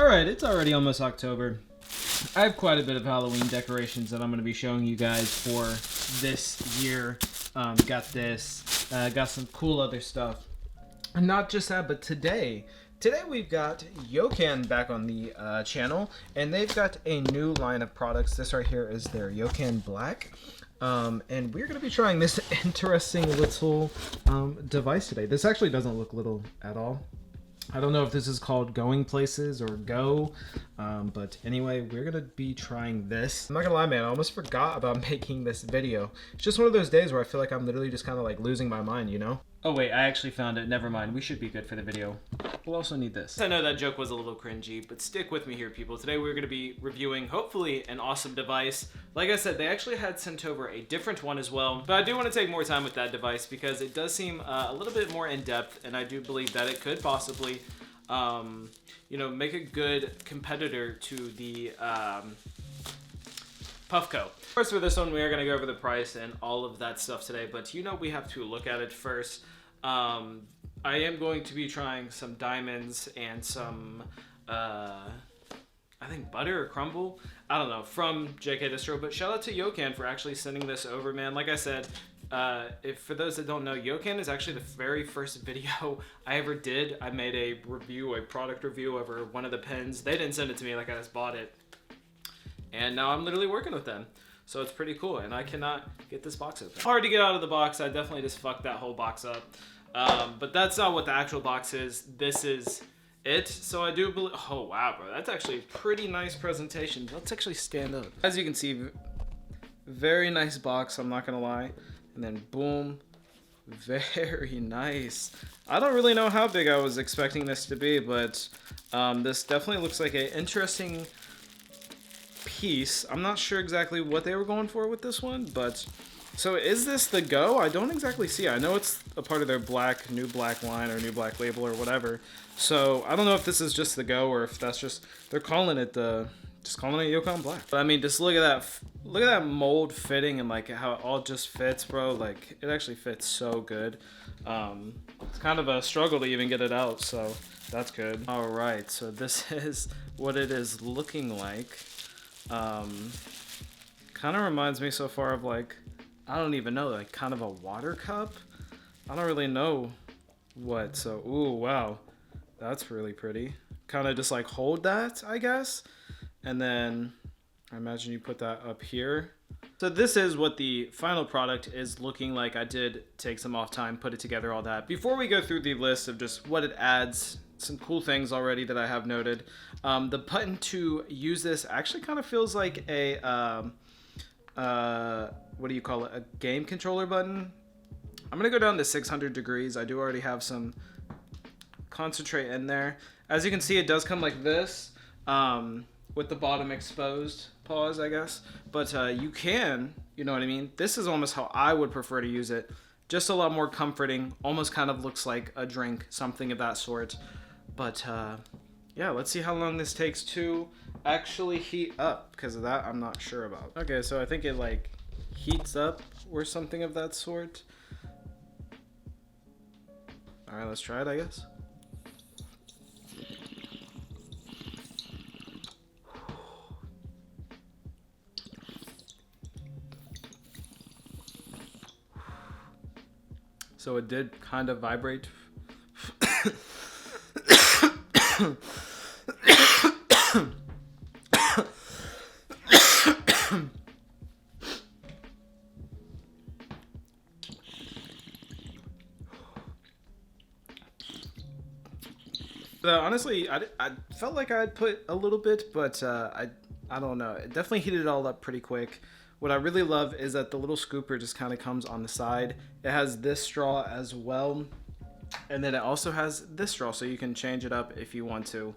Alright, it's already almost October. I have quite a bit of Halloween decorations that I'm going to be showing you guys for this year. Got this, got some cool other stuff. And not just that, but today we've got Yocan back on the channel, and they've got a new line of products. This right here is their Yocan Black. And we're going to be trying this interesting little device today. This actually doesn't look little at all. I don't know if this is called Going Places or Go, but anyway, we're going to be trying this. I'm not going to lie, man, I almost forgot about making this video. It's just one of those days where I feel like I'm literally just kind of like losing my mind, you know? Oh wait, I actually found it. Never mind. We should be good for the video. We'll also need this. I know that joke was a little cringy, but stick with me here, people. Today we're going to be reviewing, hopefully, an awesome device. Like I said, they actually had sent over a different one as well, but I do want to take more time with that device because it does seem a little bit more in-depth, and I do believe that it could possibly, you know, make a good competitor to the Puffco. First, for this one, we are going to go over the price and all of that stuff today, but you know we have to look at it first. I am going to be trying some diamonds and some, I think butter or crumble, I don't know, from JK Distro, but shout out to Yocan for actually sending this over, man. Like I said, for those that don't know, Yocan is actually the very first video I ever did. I made a product review over one of the pens. They didn't send it to me, like I just bought it. And now I'm literally working with them. So it's pretty cool, and I cannot get this box open. Hard to get out of the box. I definitely just fucked that whole box up. But that's not what the actual box is. This is it. So I do believe, oh wow, bro. That's actually a pretty nice presentation. Let's actually stand up. As you can see, very nice box, I'm not gonna lie. And then boom, very nice. I don't really know how big I was expecting this to be, but this definitely looks like an interesting piece. I'm not sure exactly what they were going for with this one, but so is this the Go? I don't exactly see it. I know it's a part of their new black line or new black label or whatever. So I don't know if this is just the Go or if that's just they're calling it Yocan Black. But I mean, just look at that mold fitting and like how it all just fits, bro. Like it actually fits so good. It's kind of a struggle to even get it out, so that's good. All right, so this is what it is looking like. Kind of reminds me so far of like, I don't even know, like kind of a water cup. I don't really know what. So, ooh, wow, that's really pretty. Kind of just like hold that, I guess. And then I imagine you put that up here. So this is what the final product is looking like. I did take some off time, put it together, all that. Before we go through the list of just what it adds, some cool things already that I have noted. The button to use this actually kind of feels like a, what do you call it? A game controller button. I'm going to go down to 600 degrees. I do already have some concentrate in there. As you can see, it does come like this, with the bottom exposed, pause, I guess. But you can, you know what I mean? This is almost how I would prefer to use it. Just a lot more comforting, almost kind of looks like a drink, something of that sort. But yeah, let's see how long this takes to actually heat up, because of that I'm not sure about. Okay, so I think it like heats up or something of that sort. All right, let's try it, I guess. So it did kind of vibrate. Honestly, I felt like I'd put a little bit, but I don't know. It definitely heated it all up pretty quick. What I really love is that the little scooper just kind of comes on the side. It has this straw as well, and then it also has this straw, so you can change it up if you want to.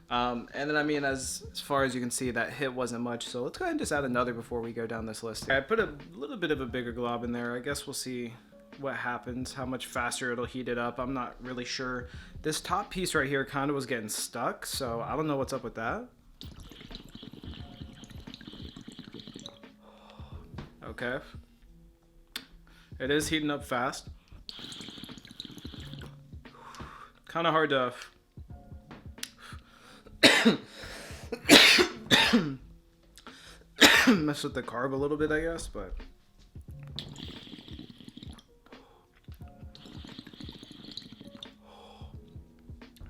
And then, I mean, as far as you can see, that hit wasn't much, so let's go ahead and just add another before we go down this list. I put a little bit of a bigger glob in there. I guess we'll see what happens, how much faster it'll heat it up. I'm not really sure. This top piece right here kind of was getting stuck, so I don't know what's up with that. Okay. It is heating up fast. Kind of hard to Mess with the carb a little bit, I guess, but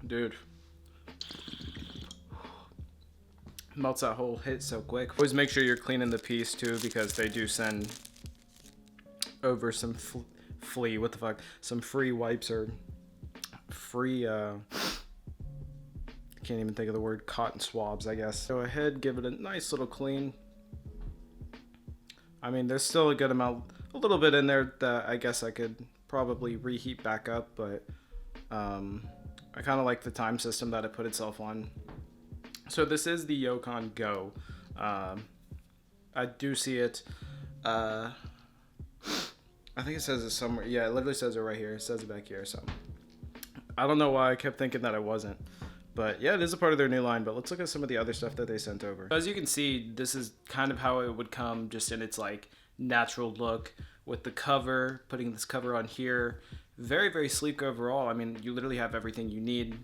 dude, melts that whole hit so quick. Always make sure you're cleaning the piece too, because they do send over some some free wipes or free can't even think of the word, cotton swabs, I guess. Go ahead, give it a nice little clean. I mean, there's still a good amount, a little bit in there that I guess I could probably reheat back up, but I kind of like the time system that it put itself on. So this is the Yocan Go. I do see it. I think it says it somewhere. Yeah, it literally says it right here. It says it back here. So I don't know why I kept thinking that I wasn't. But yeah, it is a part of their new line. But let's look at some of the other stuff that they sent over. As you can see, this is kind of how it would come, just in its like natural look, with the cover, putting this cover on here. Very, very sleek overall. I mean, you literally have everything you need.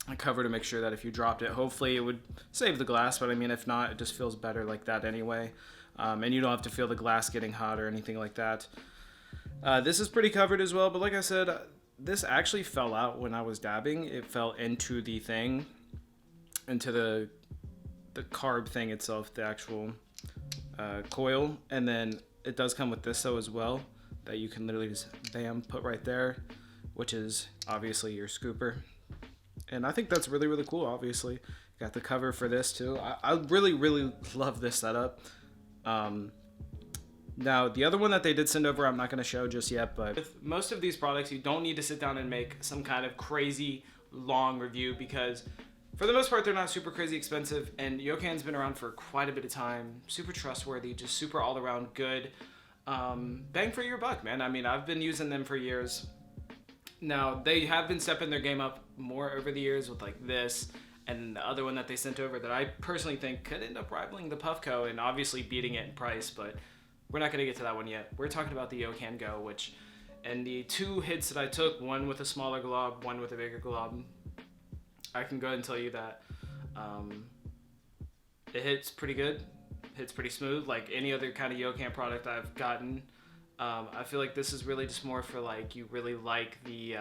A cover to make sure that if you dropped it, hopefully it would save the glass. But I mean, if not, it just feels better like that anyway. And you don't have to feel the glass getting hot or anything like that. This is pretty covered as well. But like I said, this actually fell out when I was dabbing. It fell into the thing, into the carb thing itself, the actual coil. And then it does come with this though as well, that you can literally just bam, put right there, which is obviously your scooper. And I think that's really, really cool. Obviously got the cover for this too. I really, really love this setup. Now, the other one that they did send over, I'm not going to show just yet, but with most of these products, you don't need to sit down and make some kind of crazy long review, because for the most part, they're not super crazy expensive, and Yocan's been around for quite a bit of time, super trustworthy, just super all around good. Bang for your buck, man. I mean, I've been using them for years. Now, they have been stepping their game up more over the years with like this and the other one that they sent over that I personally think could end up rivaling the Puffco and obviously beating it in price, but we're not going to get to that one yet. We're talking about the Yocan Go, which, and the two hits that I took, one with a smaller glob, one with a bigger glob, I can go ahead and tell you that it hits pretty good, hits pretty smooth, like any other kind of Yocan product I've gotten. I feel like this is really just more for like, you really like the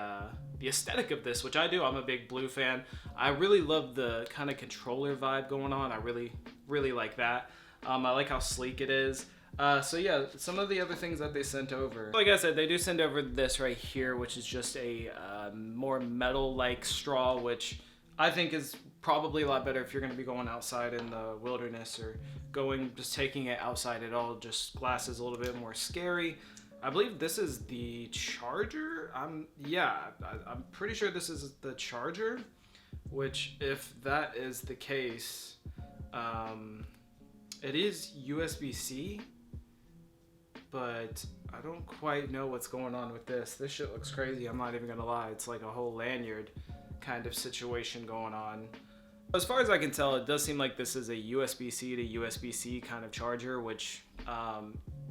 aesthetic of this, which I do. I'm a big blue fan. I really love the kind of controller vibe going on. I really, really like that. I like how sleek it is. So yeah, some of the other things that they sent over. Like I said, they do send over this right here, which is just a more metal-like straw, which I think is probably a lot better if you're going to be going outside in the wilderness or just taking it outside at all. Just glass is a little bit more scary. I believe this is the charger. I'm pretty sure this is the charger, which if that is the case, it is USB-C. But I don't quite know what's going on with this. This shit looks crazy, I'm not even gonna lie. It's like a whole lanyard kind of situation going on. As far as I can tell, it does seem like this is a USB-C to USB-C kind of charger, which,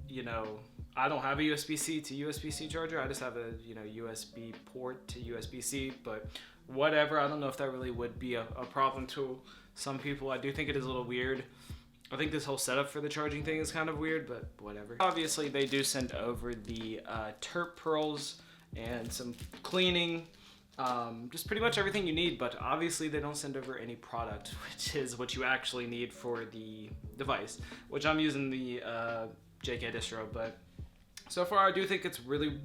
you know, I don't have a USB-C to USB-C charger. I just have a, you know, USB port to USB-C, but whatever. I don't know if that really would be a problem to some people. I do think it is a little weird. I think this whole setup for the charging thing is kind of weird, but whatever. Obviously, they do send over the terp pearls and some cleaning, just pretty much everything you need, but obviously they don't send over any product, which is what you actually need for the device, which I'm using the JK distro, but so far I do think it's really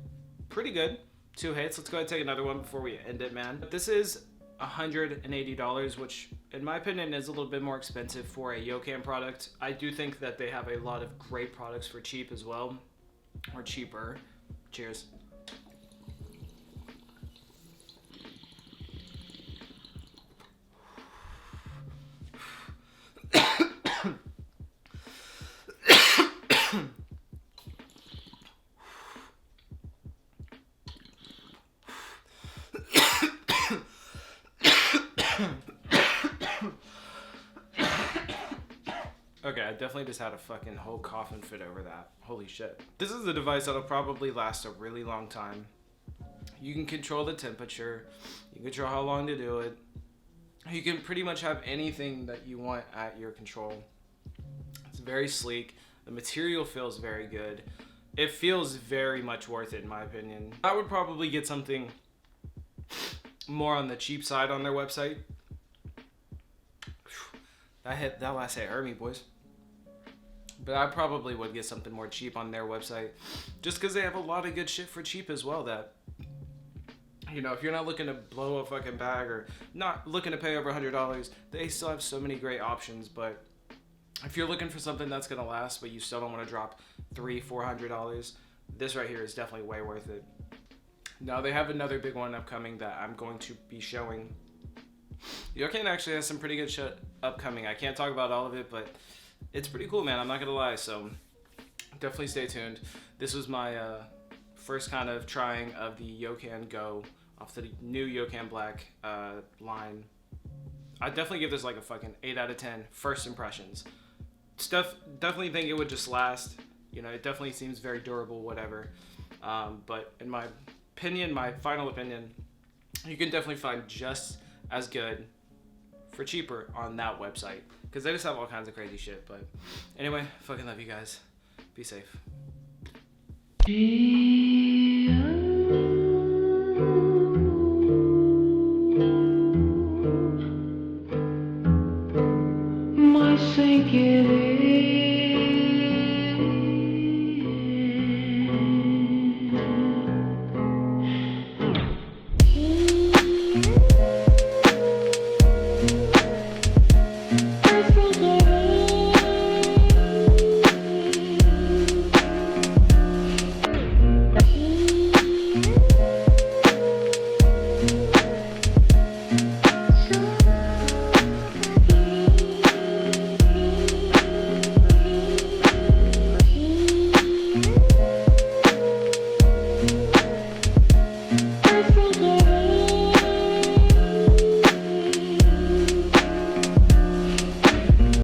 pretty good. 2 hits. Let's go ahead and take another one before we end it, man. This is $180, which in my opinion is a little bit more expensive for a Yocan product. I do think that they have a lot of great products for cheap as well, or cheaper. Cheers. Okay, I definitely just had a fucking whole coughing fit over that. Holy shit. This is a device that'll probably last a really long time. You can control the temperature. You can control how long to do it. You can pretty much have anything that you want at your control. It's very sleek. The material feels very good. It feels very much worth it in my opinion. I would probably get something more on the cheap side on their website. That last hit hurt me, boys. But I probably would get something more cheap on their website, just because they have a lot of good shit for cheap as well. That, you know, if you're not looking to blow a fucking bag or not looking to pay over $100, they still have so many great options. But if you're looking for something that's gonna last, but you still don't want to drop $300-400, this right here is definitely way worth it. Now they have another big one upcoming that I'm going to be showing. Yocan actually has some pretty good shit upcoming. I can't talk about all of it, but it's pretty cool, man. I'm not gonna lie. So definitely stay tuned. This was my first kind of trying of the Yocan Go off the new Yocan Black line. I definitely give this like a fucking 8 out of 10 first impressions. Definitely think it would just last. You know, it definitely seems very durable, whatever. But in my opinion, my final opinion, you can definitely find just as good for cheaper on that website, because they just have all kinds of crazy shit. But anyway, fucking love you guys. Be safe. My sinking